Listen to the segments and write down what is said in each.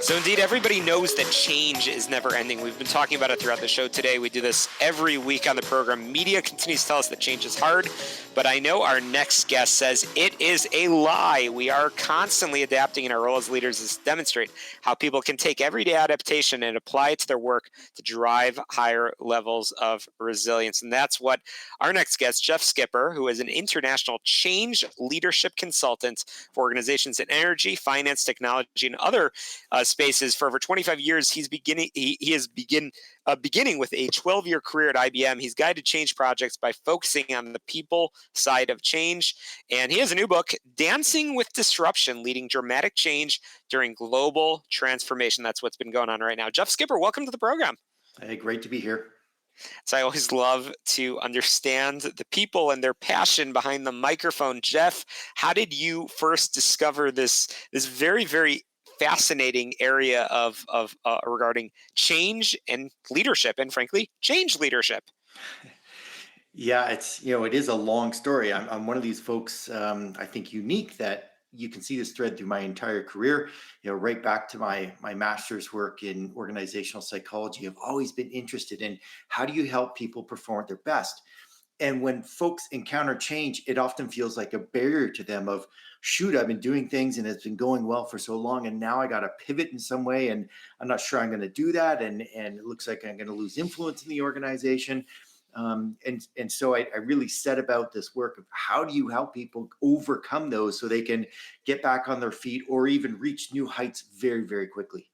So indeed, everybody knows that change is never ending. We've been talking about it throughout the show today. We do this every week on the program. Media continues to tell us that change is hard, but I know our next guest says it is a lie. We are constantly adapting in our role as leaders to demonstrate how people can take everyday adaptation and apply it to their work to drive higher levels of resilience. And that's what our next guest, Jeff Skipper, who is an international change leadership consultant for organizations in energy, finance, technology, and other spaces for over 25 years. Beginning with a 12-year career at IBM. He's guided change projects by focusing on the people side of change. And he has a new book, Dancing with Disruption, Leading Dramatic Change During Global Transformation. That's what's been going on right now. Jeff Skipper, welcome to the program. Hey, great to be here. So I always love to understand the people and their passion behind the microphone. Jeff, how did you first discover this very, very fascinating area of regarding change and leadership, and frankly, change leadership? Yeah, it is a long story. I'm one of these folks, I think unique that you can see this thread through my entire career, right back to my master's work in organizational psychology. I've always been interested in how do you help people perform at their best. And when folks encounter change, it often feels like a barrier to them of, shoot, I've been doing things and it's been going well for so long. And now I got to pivot in some way. And I'm not sure I'm going to do that. And it looks like I'm going to lose influence in the organization. And so I really set about this work of how do you help people overcome those so they can get back on their feet or even reach new heights very, very quickly.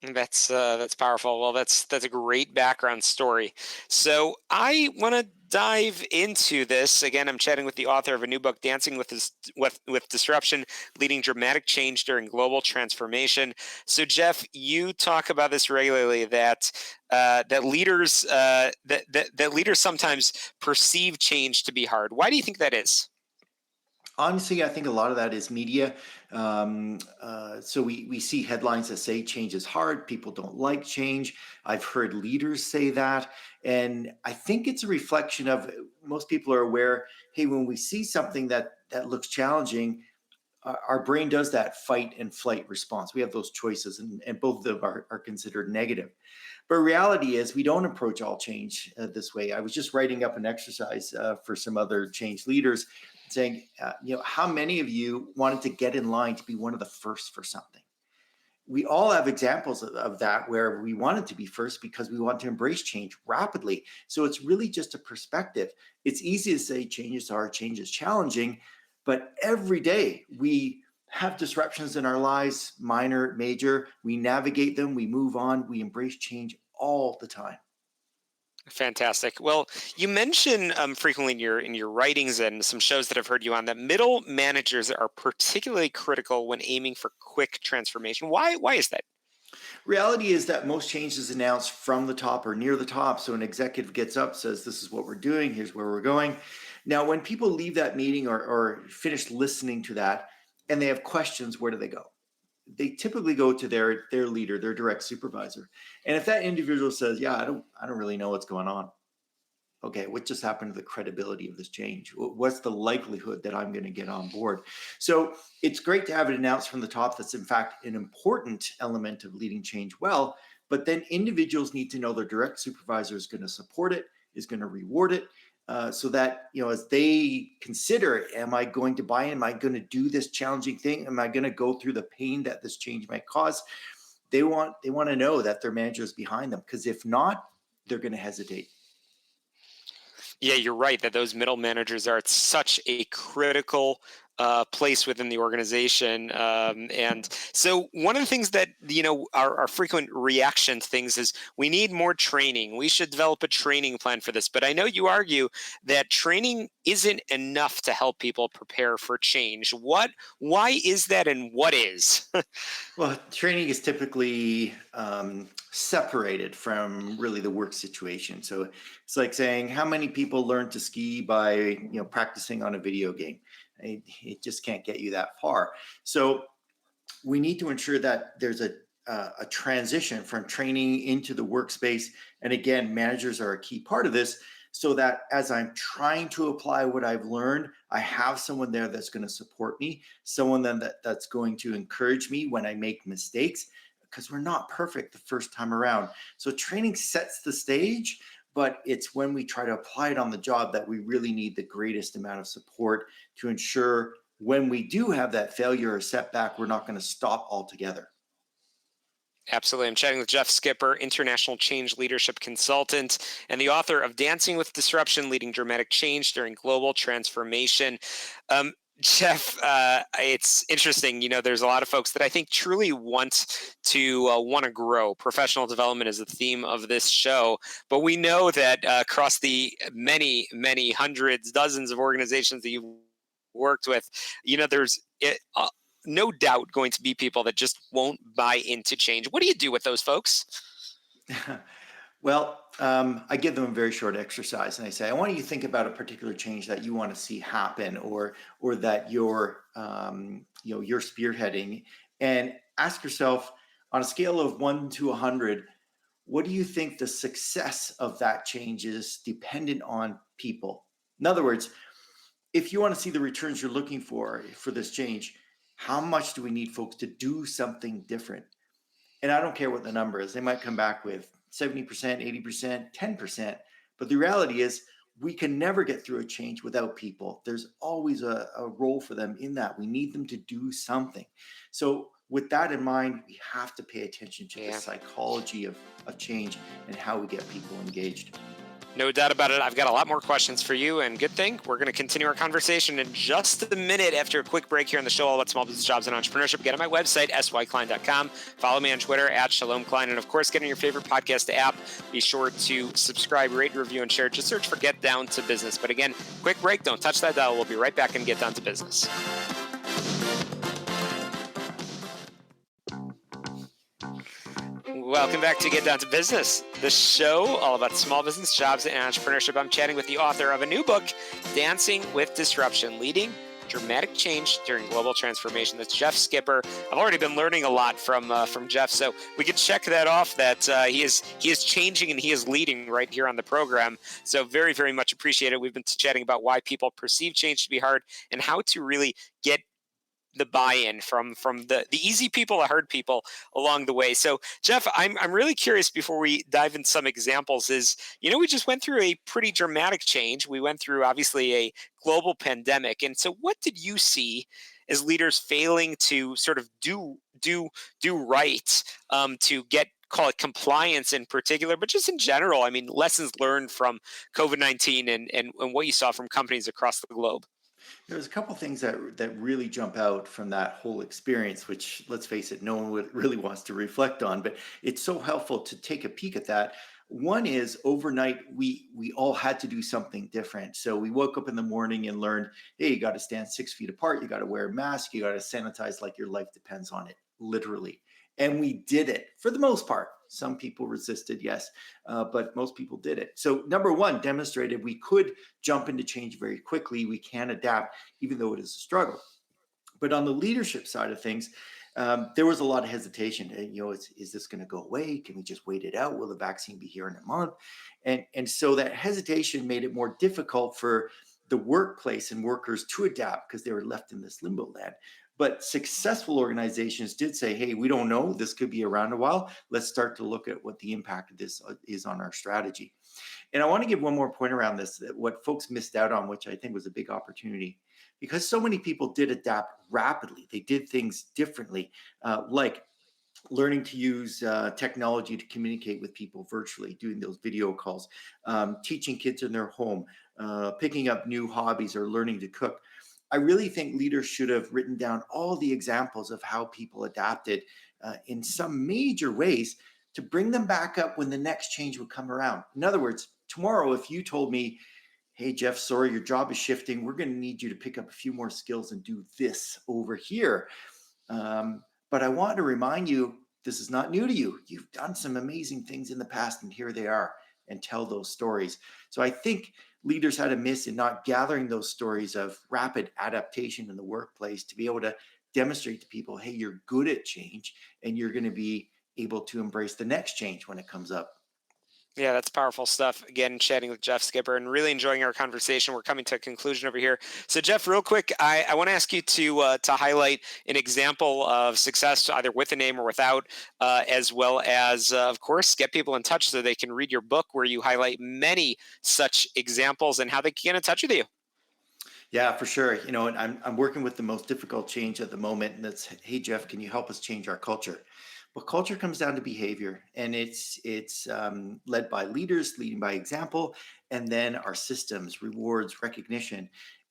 That's powerful. Well, that's a great background story. So I want to dive into this again. I'm chatting with the author of a new book, Dancing with Disruption: Leading Dramatic Change During Global Transformation. So Jeff, you talk about this regularly, that leaders that leaders sometimes perceive change to be hard. Why do you think that is? Honestly, I think a lot of that is media. So we see headlines that say change is hard. People don't like change. I've heard leaders say that. And I think it's a reflection of most people are aware, hey, when we see something that looks challenging, our brain does that fight and flight response. We have those choices, and both of them are considered negative. But reality is we don't approach all change this way. I was just writing up an exercise for some other change leaders saying, how many of you wanted to get in line to be one of the first for something? We all have examples of that where we wanted to be first because we want to embrace change rapidly. So it's really just a perspective. It's easy to say change is hard, change is challenging, but every day we have disruptions in our lives, minor, major. We navigate them, we move on, we embrace change all the time. Fantastic. Well, you mention frequently in your writings and some shows that I've heard you on that middle managers are particularly critical when aiming for quick transformation. Why is that? Reality is that most change is announced from the top or near the top. So an executive gets up, says, this is what we're doing, here's where we're going. Now, when people leave that meeting or finish listening to that and they have questions, where do they go? They typically go to their leader, their direct supervisor. And if that individual says, yeah, I don't really know what's going on. Okay, what just happened to the credibility of this change? What's the likelihood that I'm going to get on board? So it's great to have it announced from the top. That's in fact an important element of leading change well. But then individuals need to know their direct supervisor is going to support it, is going to reward it, so that as they consider, am I going to buy in? Am I going to do this challenging thing? Am I going to go through the pain that this change might cause? They want to know that their manager is behind them, because if not, they're going to hesitate. Yeah, you're right that those middle managers are at such a critical place within the organization. And so one of the things that, our frequent reaction to things is we need more training. We should develop a training plan for this. But I know you argue that training isn't enough to help people prepare for change. Why is that, and what is? Well, training is typically separated from really the work situation. So it's like saying, how many people learn to ski by practicing on a video game? It just can't get you that far. So we need to ensure that there's a transition from training into the workspace. And again, managers are a key part of this, so that as I'm trying to apply what I've learned, I have someone there that's going to support me, someone then that's going to encourage me when I make mistakes, because we're not perfect the first time around. So training sets the stage, but it's when we try to apply it on the job that we really need the greatest amount of support to ensure when we do have that failure or setback, we're not going to stop altogether. Absolutely. I'm chatting with Jeff Skipper, international change leadership consultant and the author of Dancing with Disruption, Leading Dramatic Change During Global Transformation. Jeff, it's interesting. There's a lot of folks that I think truly want to grow. Professional development is the theme of this show, but we know that across the many, many hundreds, dozens of organizations that you've worked with, there's no doubt going to be people that just won't buy into change. What do you do with those folks? Well, I give them a very short exercise, and I say, I want you to think about a particular change that you want to see happen, or that you're spearheading, and ask yourself, on a scale of 1 to 100, what do you think the success of that change is dependent on people? In other words, if you want to see the returns you're looking for this change, how much do we need folks to do something different? And I don't care what the number is. They might come back with 70%, 80%, 10%. But the reality is, we can never get through a change without people. There's always a role for them in that. We need them to do something. So with that in mind, we have to pay attention to the psychology of change and how we get people engaged. No doubt about it. I've got a lot more questions for you, and good thing we're going to continue our conversation in just a minute after a quick break here on the show all about small business, jobs, and entrepreneurship. Get on my website, syklein.com. Follow me on Twitter at Shalom Klein. And of course, get on your favorite podcast app. Be sure to subscribe, rate, review, and share. Just search for Get Down to Business. But again, quick break. Don't touch that dial. We'll be right back and Get Down to Business. Welcome back to Get Down to Business, the show all about small business, jobs, and entrepreneurship. I'm chatting with the author of a new book, Dancing with Disruption, Leading Dramatic Change During Global Transformation. That's Jeff Skipper. I've already been learning a lot from Jeff, so we can check that off, that he is changing and he is leading right here on the program. So very, very much appreciated. We've been chatting about why people perceive change to be hard and how to really get the buy-in from the easy people, the hard people along the way. So Jeff, I'm really curious, before we dive into some examples, is, we just went through a pretty dramatic change. We went through obviously a global pandemic. And so what did you see as leaders failing to sort of do right, to get, call it compliance in particular, but just in general, I mean, lessons learned from COVID-19 and what you saw from companies across the globe? There's a couple things that really jump out from that whole experience, which, let's face it, no one really wants to reflect on, but it's so helpful to take a peek at that. One is, overnight, we all had to do something different. So we woke up in the morning and learned, hey, you got to stand 6 feet apart, you got to wear a mask, you got to sanitize like your life depends on it, literally. And we did it for the most part. Some people resisted, yes, but most people did it. So number one, demonstrated we could jump into change very quickly. We can adapt, even though it is a struggle. But on the leadership side of things, there was a lot of hesitation. Is this going to go away? Can we just wait it out? Will the vaccine be here in a month? And so that hesitation made it more difficult for the workplace and workers to adapt, because they were left in this limbo land. But successful organizations did say, hey, we don't know, this could be around a while. Let's start to look at what the impact of this is on our strategy. And I want to give one more point around this, that what folks missed out on, which I think was a big opportunity, because so many people did adapt rapidly. They did things differently, like learning to use technology to communicate with people virtually, doing those video calls, teaching kids in their home, picking up new hobbies, or learning to cook. I really think leaders should have written down all the examples of how people adapted in some major ways, to bring them back up when the next change would come around. In other words, tomorrow, if you told me, hey, Jeff, sorry, your job is shifting, we're going to need you to pick up a few more skills and do this over here. But I want to remind you, this is not new to you. You've done some amazing things in the past, and here they are, and tell those stories. So I think leaders had a miss in not gathering those stories of rapid adaptation in the workplace, to be able to demonstrate to people, hey, you're good at change, and you're going to be able to embrace the next change when it comes up. Yeah, that's powerful stuff. Again, chatting with Jeff Skipper and really enjoying our conversation. We're coming to a conclusion over here. So, Jeff, real quick, I want to ask you to highlight an example of success, either with a name or without, as well as, of course, get people in touch so they can read your book where you highlight many such examples and how they can get in touch with you. Yeah, for sure. And I'm working with the most difficult change at the moment, and that's, hey Jeff, can you help us change our culture? Well, culture comes down to behavior, and it's led by leaders, leading by example, and then our systems, rewards, recognition.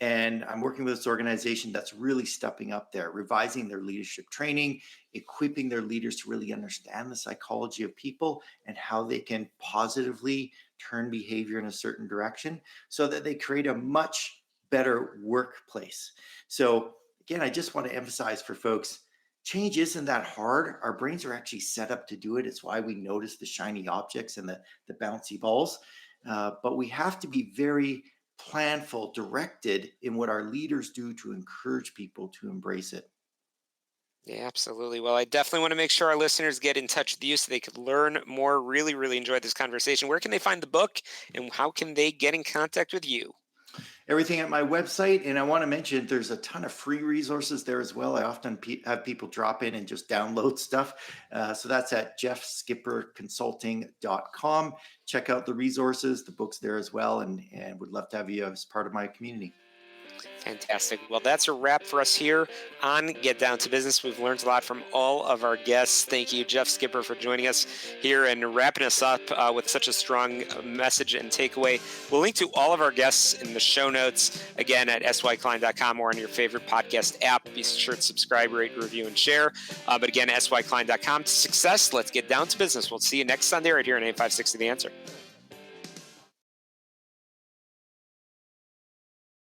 And I'm working with this organization that's really stepping up there, revising their leadership training, equipping their leaders to really understand the psychology of people and how they can positively turn behavior in a certain direction so that they create a much better workplace. So, again, I just want to emphasize for folks, change isn't that hard. Our brains are actually set up to do it. It's why we notice the shiny objects and the bouncy balls. But we have to be very planful, directed in what our leaders do to encourage people to embrace it. Yeah, absolutely. Well, I definitely want to make sure our listeners get in touch with you so they could learn more, really, really enjoy this conversation. Where can they find the book and how can they get in contact with you? Everything at my website. And I want to mention there's a ton of free resources there as well. I often have people drop in and just download stuff. So that's at jeffskipperconsulting.com. Check out the resources, the books there as well, and would love to have you as part of my community. Fantastic. Well, that's a wrap for us here on Get Down to Business. We've learned a lot from all of our guests. Thank you, Jeff Skipper, for joining us here and wrapping us up with such a strong message and takeaway. We'll link to all of our guests in the show notes, again, at syklein.com or on your favorite podcast app. Be sure to subscribe, rate, review, and share. But again, syklein.com to success. Let's get down to business. We'll see you next Sunday right here on 856 The Answer.